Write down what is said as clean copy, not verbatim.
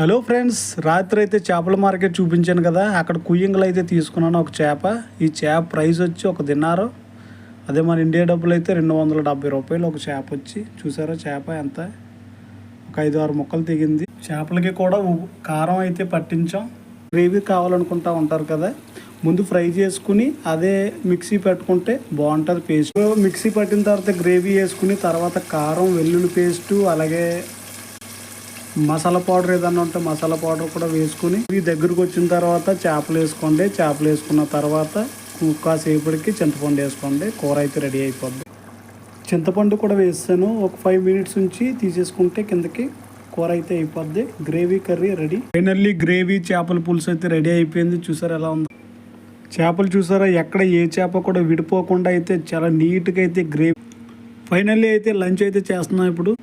Hello friends, రాత్రి అయితే చేపల మార్కెట్ చూపించాను కదా, అక్కడ కుయ్యంగలు అయితే తీసుకున్నాను ఒక చేప. ఈ చేప ప్రైస్ వచ్చి ఒక దినారు. అదే మన ఇండియా డబ్బులు అయితే 270 రూపాయలు ఒక చేప వచ్చి. చూసారా చేప ఎంత, ఒక 5-6 ముక్కలు తెగింది. చేపలకి కూడా కారం అయితే పట్టించాం. గ్రేవీ కావాలనుకుంటా ఉంటారు కదా, ముందు ఫ్రై చేసుకుని అదే మిక్సీ పెట్టుకుంటే బాగుంటుంది. పేస్ట్ మిక్సీ పట్టిన తర్వాత గ్రేవీ వేసుకుని తర్వాత కారం, వెల్లుల్లి పేస్టు, అలాగే మసాలా పౌడర్ ఏదన్నా ఉంటే మసాలా పౌడర్ కూడా వేసుకుని ఇవి దగ్గరకు వచ్చిన తర్వాత చేపలు వేసుకోండి. చేపలు వేసుకున్న తర్వాత కాసేపటికి చింతపండు వేసుకోండి. కూర అయితే రెడీ అయిపోద్ది. చింతపండు కూడా వేస్తాను. ఒక 5 మినిట్స్ నుంచి తీసేసుకుంటే కిందకి కూర అయితే అయిపోద్ది. Gravy curry ready. Finally gravy చేపల పులుసు అయితే రెడీ అయిపోయింది. చూసారా ఎలా ఉంది చేపలు? చూసారా ఎక్కడ ఏ చేప కూడా విడిపోకుండా అయితే చాలా నీట్గా అయితే గ్రేవీ. ఫైనల్లీ అయితే లంచ్ అయితే చేస్తున్నాం ఇప్పుడు.